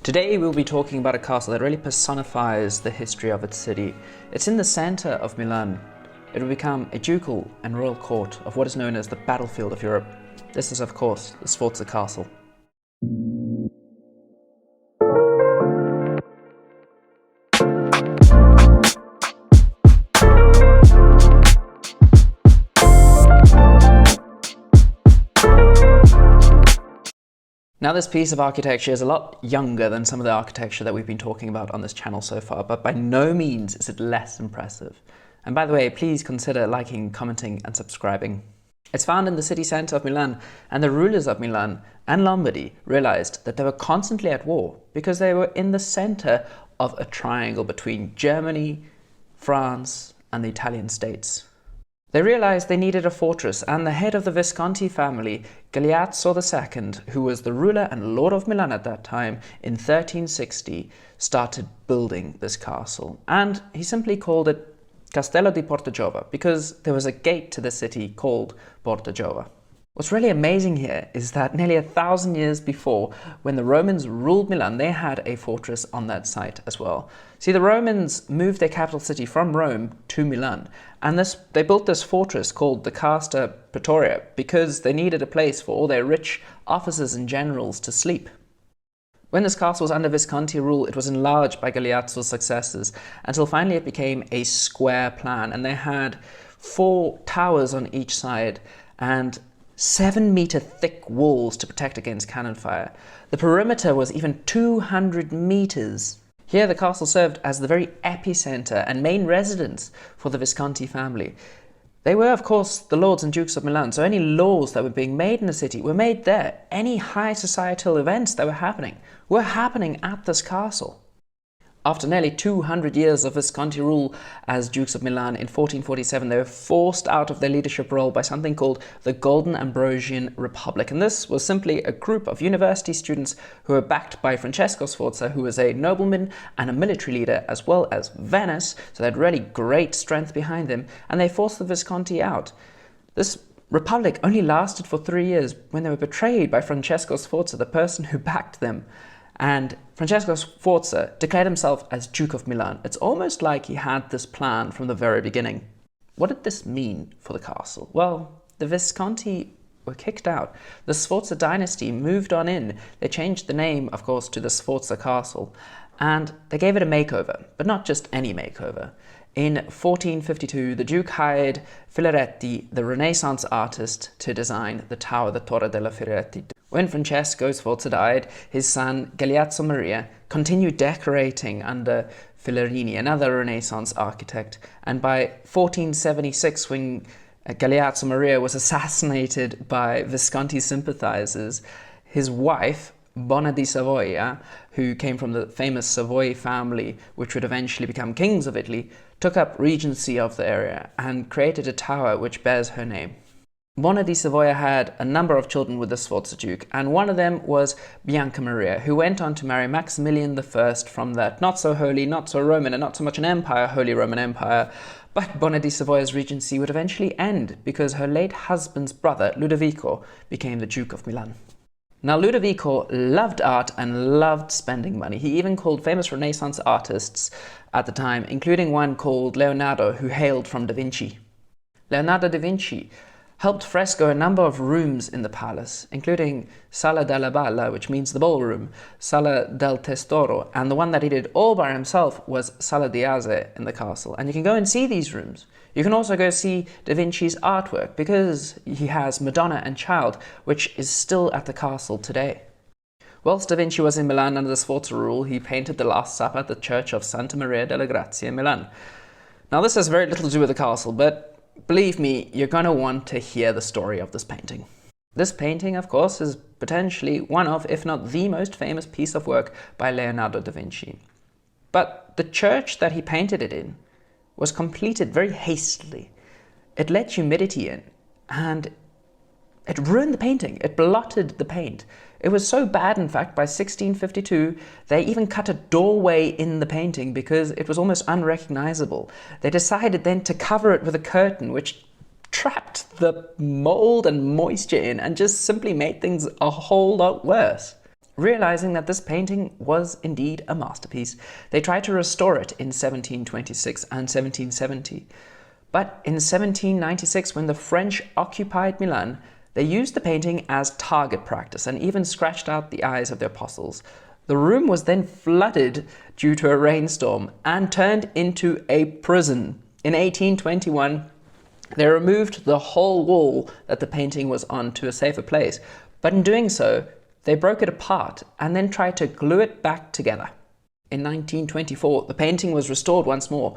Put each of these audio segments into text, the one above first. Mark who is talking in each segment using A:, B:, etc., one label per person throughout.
A: Today we'll be talking about a castle that really personifies the history of its city. It's in the center of Milan. It will become a ducal and royal court of what is known as the battlefield of Europe. This is, of course, the Sforza Castle. Now, this piece of architecture is a lot younger than some of the architecture that we've been talking about on this channel so far, but by no means is it less impressive. And by the way, please consider liking, commenting and subscribing. It's found in the city centre of Milan, and the rulers of Milan and Lombardy realized that they were constantly at war because they were in the centre of a triangle between Germany, France and the Italian states. They realized they needed a fortress, and the head of the Visconti family, Castello II, who was the ruler and lord of Milan at that time, in 1360, started building this castle. And he simply called it Castello di Portagiova because there was a gate to the city called Portagiova. What's really amazing here is that nearly 1,000 years before, when the Romans ruled Milan, they had a fortress on that site as well. See, the Romans moved their capital city from Rome to Milan, and they built this fortress called the Casta Pretoria because they needed a place for all their rich officers and generals to sleep. When this castle was under Visconti rule, it was enlarged by Galeazzo's successors until finally it became a square plan, and they had 4 towers on each side and 7-meter thick walls to protect against cannon fire. The perimeter was even 200 meters. Here the castle served as the very epicenter and main residence for the Visconti family. They were, of course, the lords and dukes of Milan, so any laws that were being made in the city were made there. Any high societal events that were happening at this castle. After nearly 200 years of Visconti rule as Dukes of Milan in 1447, they were forced out of their leadership role by something called the Golden Ambrosian Republic. And this was simply a group of university students who were backed by Francesco Sforza, who was a nobleman and a military leader, as well as Venice, so they had really great strength behind them, and they forced the Visconti out. This republic only lasted for 3 years when they were betrayed by Francesco Sforza, the person who backed them. And Francesco Sforza declared himself as Duke of Milan. It's almost like he had this plan from the very beginning. What did this mean for the castle? Well, the Visconti were kicked out. The Sforza dynasty moved on in. They changed the name, of course, to the Sforza Castle, and they gave it a makeover, but not just any makeover. In 1452, the Duke hired Filaretti, the Renaissance artist, to design the tower, the Torre della Filaretti. When Francesco Sforza died, his son Galeazzo Maria continued decorating under Filarini, another Renaissance architect. And by 1476, when Galeazzo Maria was assassinated by Visconti sympathizers, his wife, Bona di Savoia, who came from the famous Savoy family, which would eventually become kings of Italy, took up regency of the area and created a tower which bears her name. Bona di Savoia had a number of children with the Sforza Duke, and one of them was Bianca Maria, who went on to marry Maximilian I from that not so holy, not so Roman, and not so much an empire, Holy Roman Empire. But Bona di Savoia's regency would eventually end because her late husband's brother, Ludovico, became the Duke of Milan. Now, Ludovico loved art and loved spending money. He even called famous Renaissance artists at the time, including one called Leonardo, who hailed from Da Vinci. Leonardo da Vinci helped fresco a number of rooms in the palace, including Sala della Balla, which means the ballroom, Sala del Testoro, and the one that he did all by himself was Sala di Aze in the castle. And you can go and see these rooms. You can also go see Da Vinci's artwork because he has Madonna and Child, which is still at the castle today. Whilst Da Vinci was in Milan under the Sforza rule, he painted the Last Supper at the Church of Santa Maria della Grazia in Milan. Now, this has very little to do with the castle, but believe me, you're going to want to hear the story of this painting. This painting, of course, is potentially one of, if not the most famous piece of work by Leonardo da Vinci. But the church that he painted it in was completed very hastily. It let humidity in, and it ruined the painting. It blotted the paint. It was so bad, in fact, by 1652, they even cut a doorway in the painting because it was almost unrecognizable. They decided then to cover it with a curtain, which trapped the mold and moisture in and just simply made things a whole lot worse. realizing that this painting was indeed a masterpiece, they tried to restore it in 1726 and 1770. But in 1796, when the French occupied Milan, they used the painting as target practice and even scratched out the eyes of the apostles. The room was then flooded due to a rainstorm and turned into a prison. In 1821, they removed the whole wall that the painting was on to a safer place, but in doing so, they broke it apart and then tried to glue it back together. In 1924, the painting was restored once more,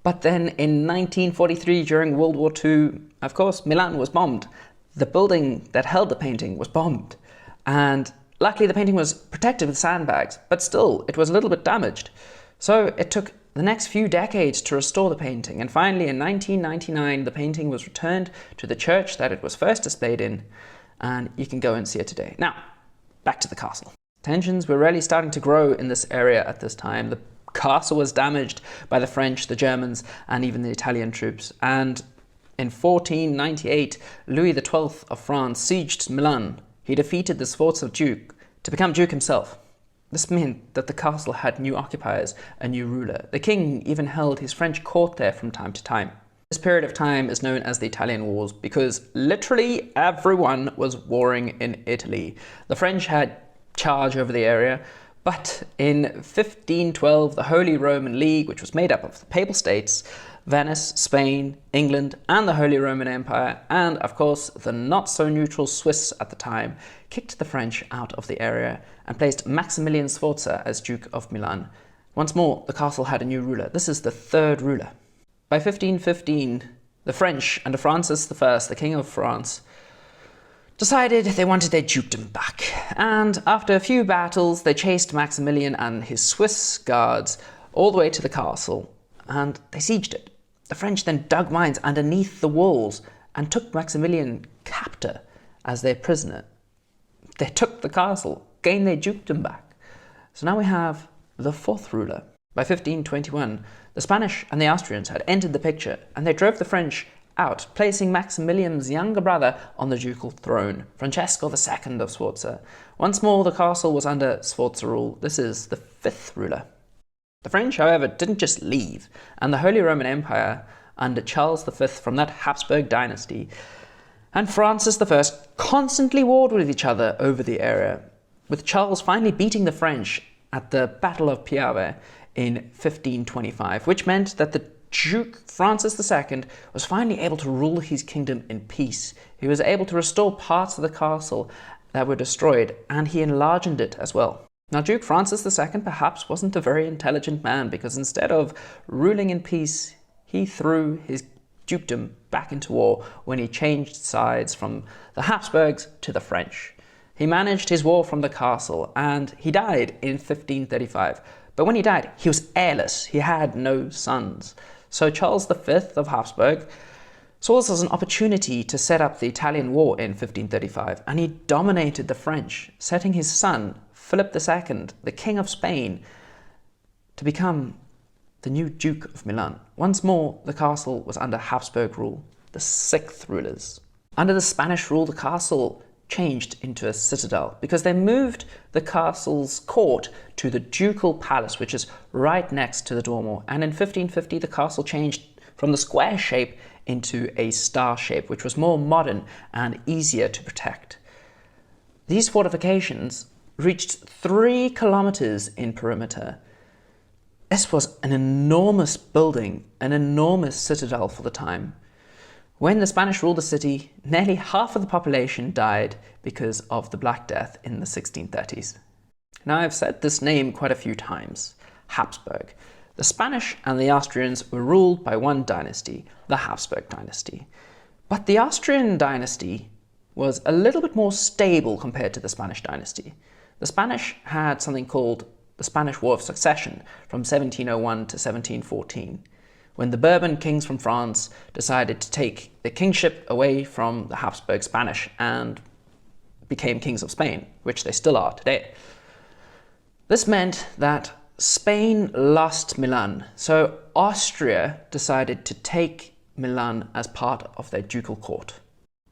A: but then in 1943, during World War II, of course, Milan was bombed. The building that held the painting was bombed, and luckily the painting was protected with sandbags, but still, it was a little bit damaged. So it took the next few decades to restore the painting, and finally in 1999 the painting was returned to the church that it was first displayed in, and you can go and see it today. Now, back to the castle. Tensions were really starting to grow in this area at this time. The castle was damaged by the French, the Germans, and even the Italian troops, and in 1498 Louis XII of France sieged Milan. He defeated the Sforza Duke to become Duke himself. This meant that the castle had new occupiers, a new ruler. The king even held his French court there from time to time. This period of time is known as the Italian Wars because literally everyone was warring in Italy. The French had charge over the area, but in 1512 the Holy Roman League, which was made up of the Papal States, Venice, Spain, England, and the Holy Roman Empire, and of course the not-so-neutral Swiss at the time, kicked the French out of the area and placed Maximilian Sforza as Duke of Milan. Once more, the castle had a new ruler. This is the third ruler. By 1515, the French, under Francis I, the King of France, decided they wanted their dukedom back. And after a few battles, they chased Maximilian and his Swiss guards all the way to the castle, and they sieged it. The French then dug mines underneath the walls and took Maximilian captor as their prisoner. They took the castle, gained their dukedom back. So now we have the fourth ruler. By 1521, the Spanish and the Austrians had entered the picture, and they drove the French out, placing Maximilian's younger brother on the ducal throne, Francesco II of Sforza. Once more, the castle was under Sforza rule. This is the fifth ruler. The French, however, didn't just leave, and the Holy Roman Empire, under Charles V from that Habsburg dynasty, and Francis I constantly warred with each other over the area, with Charles finally beating the French at the Battle of Piave in 1525, which meant that the Duke Francis II was finally able to rule his kingdom in peace. He was able to restore parts of the castle that were destroyed, and he enlarged it as well. Now, Duke Francis II perhaps wasn't a very intelligent man, because instead of ruling in peace, he threw his dukedom back into war when he changed sides from the Habsburgs to the French. He managed his war from the castle, and he died in 1535. But when he died, he was heirless. He had no sons. So Charles V of Habsburg saw this as an opportunity to set up the Italian War in 1535, and he dominated the French, setting his son, Philip II, the King of Spain, to become the new Duke of Milan. Once more, the castle was under Habsburg rule, the sixth rulers. Under the Spanish rule, the castle changed into a citadel because they moved the castle's court to the ducal palace, which is right next to the Duomo. And in 1550, the castle changed from the square shape into a star shape, which was more modern and easier to protect. These fortifications reached 3 kilometers in perimeter. This was an enormous building, an enormous citadel for the time. When the Spanish ruled the city, nearly half of the population died because of the Black Death in the 1630s. Now, I've said this name quite a few times, Habsburg. The Spanish and the Austrians were ruled by one dynasty, the Habsburg dynasty. But the Austrian dynasty was a little bit more stable compared to the Spanish dynasty. The Spanish had something called the Spanish War of Succession from 1701 to 1714. When the Bourbon kings from France decided to take the kingship away from the Habsburg Spanish and became kings of Spain, which they still are today. This meant that Spain lost Milan, so Austria decided to take Milan as part of their ducal court.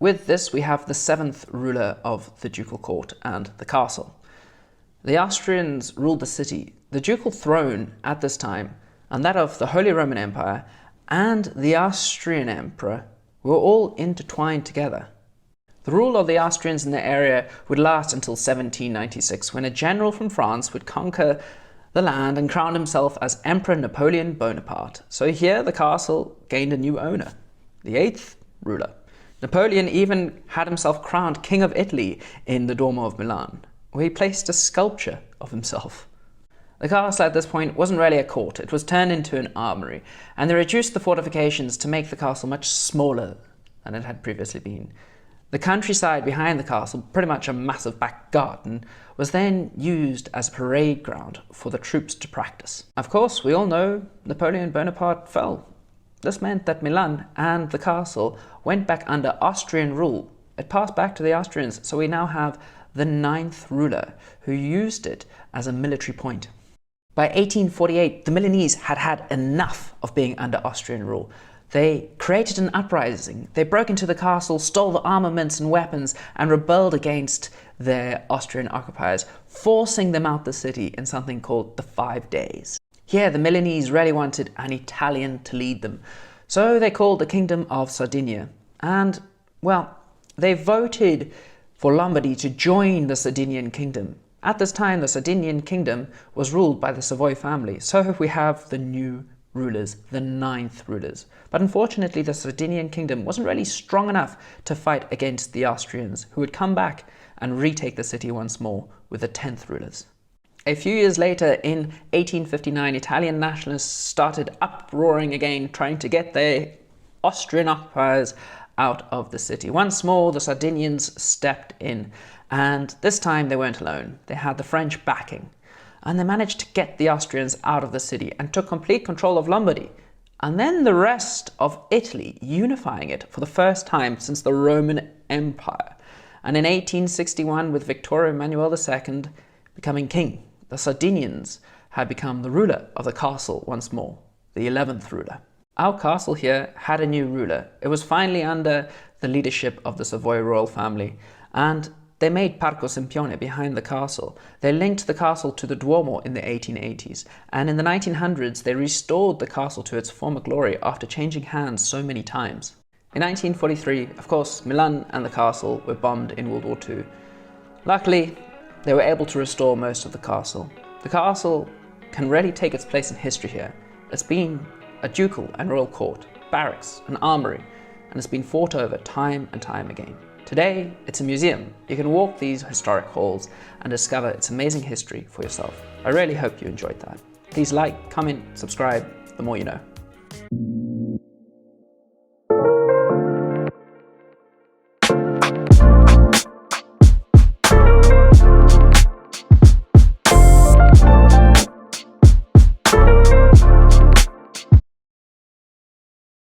A: With this, we have the 7th ruler of the ducal court and the castle. The Austrians ruled the city. The ducal throne at this time, and that of the Holy Roman Empire, and the Austrian Emperor were all intertwined together. The rule of the Austrians in the area would last until 1796, when a general from France would conquer the land and crown himself as Emperor Napoleon Bonaparte. So here the castle gained a new owner, the 8th ruler. Napoleon even had himself crowned King of Italy in the Duomo of Milan, where he placed a sculpture of himself. The castle at this point wasn't really a court, it was turned into an armory, and they reduced the fortifications to make the castle much smaller than it had previously been. The countryside behind the castle, pretty much a massive back garden, was then used as a parade ground for the troops to practice. Of course, we all know Napoleon Bonaparte fell. This meant that Milan and the castle went back under Austrian rule. It passed back to the Austrians, so we now have the 9th ruler who used it as a military point. By 1848, the Milanese had had enough of being under Austrian rule. They created an uprising. They broke into the castle, stole the armaments and weapons, and rebelled against their Austrian occupiers, forcing them out the city in something called the 5 Days. Here, the Milanese really wanted an Italian to lead them, so they called the Kingdom of Sardinia. And, well, they voted for Lombardy to join the Sardinian Kingdom. At this time, the Sardinian Kingdom was ruled by the Savoy family, so we have the new rulers, the 9th rulers. But unfortunately, the Sardinian Kingdom wasn't really strong enough to fight against the Austrians, who would come back and retake the city once more with the 10th rulers. A few years later, in 1859, Italian nationalists started uproaring again, trying to get their Austrian occupiers out of the city. Once more, the Sardinians stepped in, and this time they weren't alone. They had the French backing, and they managed to get the Austrians out of the city and took complete control of Lombardy, and then the rest of Italy, unifying it for the first time since the Roman Empire. And in 1861, with Victor Emmanuel II becoming king, the Sardinians had become the ruler of the castle once more, the 11th ruler. Our castle here had a new ruler. It was finally under the leadership of the Savoy royal family, and they made Parco Sempione behind the castle. They linked the castle to the Duomo in the 1880s, and in the 1900s they restored the castle to its former glory after changing hands so many times. In 1943, of course, Milan and the castle were bombed in World War II. Luckily, they were able to restore most of the castle. The castle can really take its place in history here. It's been a ducal and royal court, barracks, an armory, and it's been fought over time and time again. Today, it's a museum. You can walk these historic halls and discover its amazing history for yourself. I really hope you enjoyed that. Please like, comment, subscribe, the more you know.